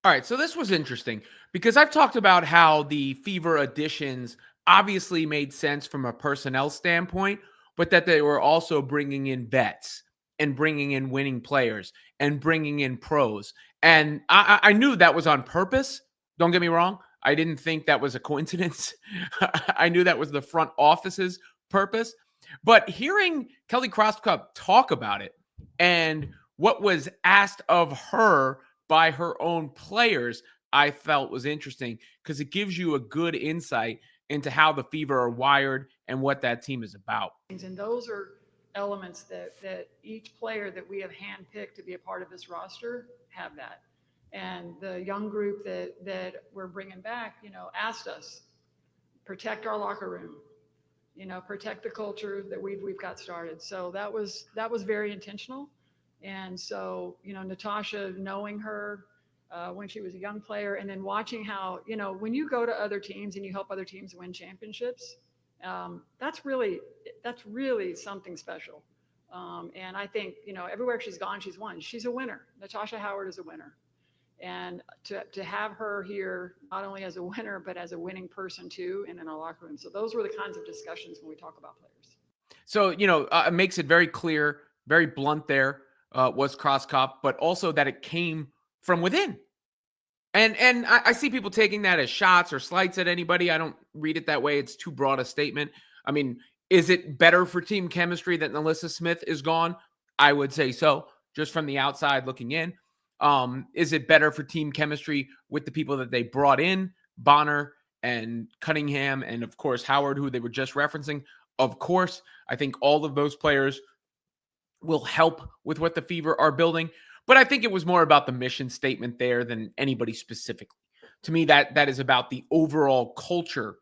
All right, so this was interesting because I've talked about how the Fever additions obviously made sense from a personnel standpoint, but that they were also bringing in vets and bringing in winning players and bringing in pros. And I knew that was on purpose. Don't get me wrong. I didn't think that was a coincidence. I knew that was the front office's purpose. But hearing Kelly Krauskopf talk about it and what was asked of her by her own players, I felt was interesting because it gives you a good insight into how the Fever are wired and what that team is about. And those are elements that each player that we have handpicked to be a part of this roster have that. And the young group that we're bringing back, asked us, protect our locker room, protect the culture that we've got started. So that was very intentional. And so, Natasha, knowing her when she was a young player, and then watching how, when you go to other teams and you help other teams win championships, that's really something special. And I think, everywhere she's gone, she's won. She's a winner. Natasha Howard is a winner. And to have her here, not only as a winner, but as a winning person too, and in our locker room. So those were the kinds of discussions when we talk about players. So, it makes it very clear, very blunt there was Krauskopf, but also that it came from within. And I see people taking that as shots or slights at anybody. I don't read it that way. It's too broad a statement. I mean, is it better for team chemistry that Melissa Smith is gone? I would say so, just from the outside looking in. Is it better for team chemistry with the people that they brought in, Bonner and Cunningham, and of course Howard, who they were just referencing? Of course, I think all of those players will help with what the Fever are building. But I think it was more about the mission statement there than anybody specifically. To me, that is about the overall culture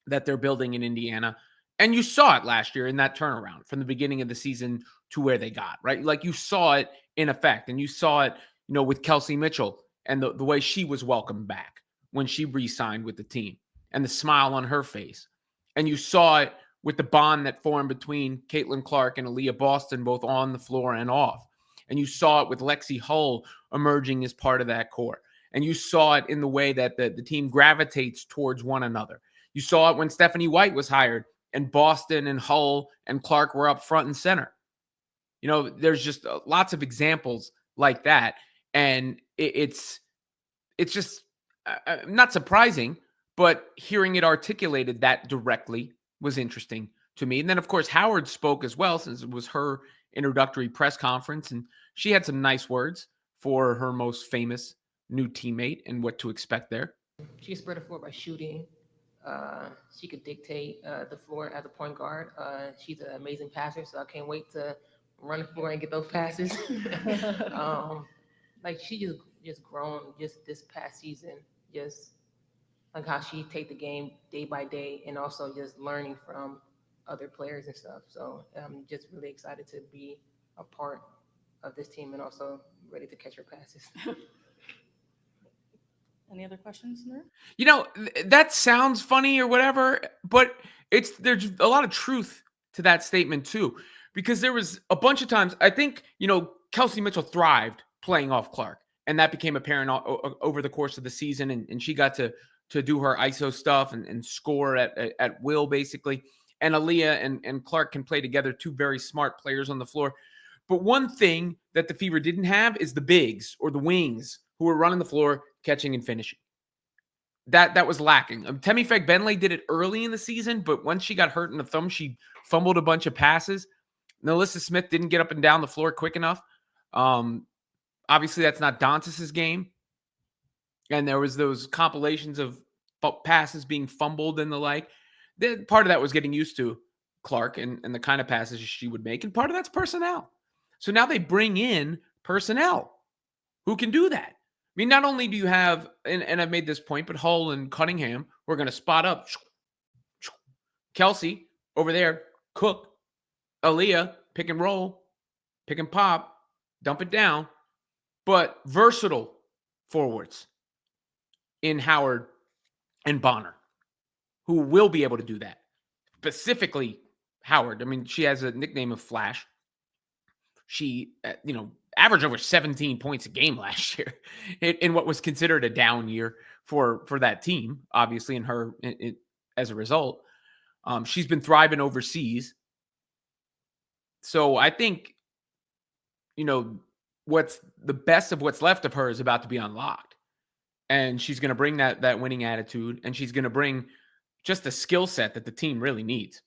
that they're building in Indiana. And you saw it last year in that turnaround from the beginning of the season to where they got, right? Like you saw it in effect. And you saw it, with Kelsey Mitchell and the way she was welcomed back when she re-signed with the team and the smile on her face. And you saw it with the bond that formed between Caitlin Clark and Aaliyah Boston, both on the floor and off. And you saw it with Lexi Hull emerging as part of that core. And you saw it in the way that the team gravitates towards one another. You saw it when Stephanie White was hired and Boston and Hull and Clark were up front and center. There's just lots of examples like that. And it's just not surprising, but hearing it articulated that directly was interesting to me. And then, of course, Howard spoke as well, since it was her introductory press conference. And she had some nice words for her most famous new teammate and what to expect there. She can spread the floor by shooting. She could dictate the floor as a point guard. She's an amazing passer, so I can't wait to run the floor and get those passes. She just grown just this past season, just like how she take the game day by day, and also just learning from other players and stuff. So I'm just really excited to be a part of this team and also ready to catch her passes. Any other questions there? That sounds funny or whatever, but there's a lot of truth to that statement too, because there was a bunch of times, I think, Kelsey Mitchell thrived playing off Clark, and that became apparent over the course of the season, and she got to do her ISO stuff and score at will, basically. And Aaliyah and Clark can play together, two very smart players on the floor. But one thing that the Fever didn't have is the bigs or the wings who were running the floor, catching and finishing. That was lacking. Temi Fegbenle did it early in the season, but once she got hurt in the thumb, she fumbled a bunch of passes. Melissa Smith didn't get up and down the floor quick enough. Obviously, that's not Dantas's game. And there was those compilations of passes being fumbled and the like. Part of that was getting used to Clark and the kind of passes she would make. And part of that's personnel. So now they bring in personnel who can do that. I mean, not only do you have, and I've made this point, but Hull and Cunningham, we're going to spot up. Kelsey over there, Cook, Aaliyah, pick and roll, pick and pop, dump it down. But versatile forwards in Howard and Bonner, who will be able to do that. Specifically, Howard. I mean, she has a nickname of Flash. She, averaged over 17 points a game last year in what was considered a down year for that team, obviously, in her as a result. She's been thriving overseas. So I think, what's the best of what's left of her is about to be unlocked. And she's going to bring that winning attitude, and she's going to bring just the skill set that the team really needs.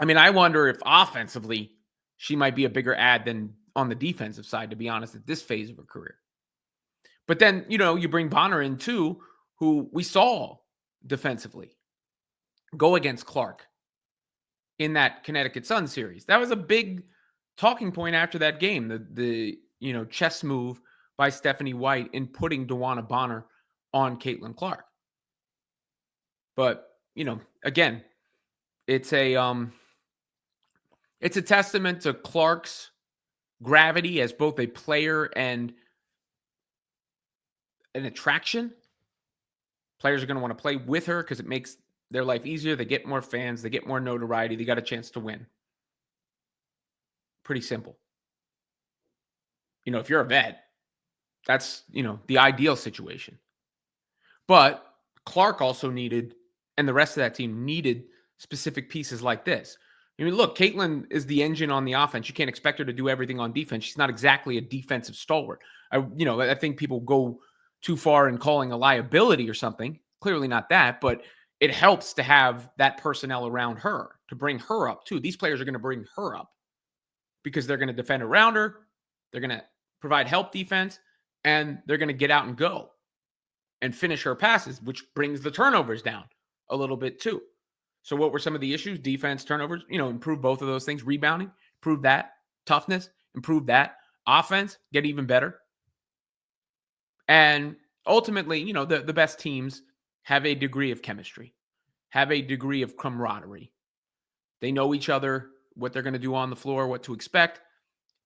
I mean, I wonder if offensively she might be a bigger add than on the defensive side, to be honest, at this phase of her career. But then, you bring Bonner in too, who we saw defensively go against Clark in that Connecticut Sun series. That was a big talking point after that game, the chess move by Stephanie White in putting DeWanna Bonner on Caitlin Clark. But, again, it's a testament to Clark's gravity as both a player and an attraction. Players are going to want to play with her because it makes their life easier. They get more fans. They get more notoriety. They got a chance to win. Pretty simple. If you're a vet, that's, the ideal situation. But Clark also needed, and the rest of that team needed, specific pieces like this. I mean, look, Caitlin is the engine on the offense. You can't expect her to do everything on defense. She's not exactly a defensive stalwart. I think people go too far in calling a liability or something. Clearly not that, but it helps to have that personnel around her to bring her up too. These players are going to bring her up because they're going to defend around her. They're going to provide help defense, and they're going to get out and go and finish her passes, which brings the turnovers down a little bit too. So what were some of the issues? Defense, turnovers, improve both of those things. Rebounding, improve that. Toughness, improve that. Offense, get even better. And ultimately, the best teams have a degree of chemistry, have a degree of camaraderie. They know each other, what they're going to do on the floor, what to expect.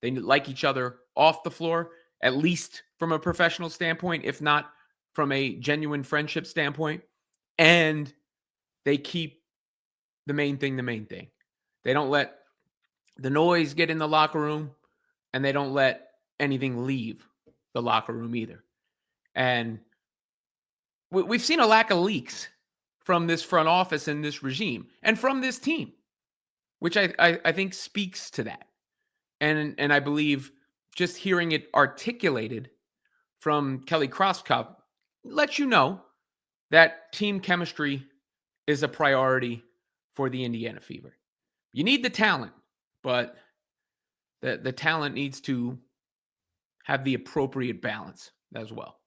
They like each other off the floor, at least from a professional standpoint, if not from a genuine friendship standpoint. And they keep the main thing. They don't let the noise get in the locker room, and they don't let anything leave the locker room either. And we've seen a lack of leaks from this front office and this regime and from this team, which I think speaks to that. And I believe just hearing it articulated from Kelly Krauskopf lets you know that team chemistry is a priority for the Indiana Fever. You need the talent, but the talent needs to have the appropriate balance as well.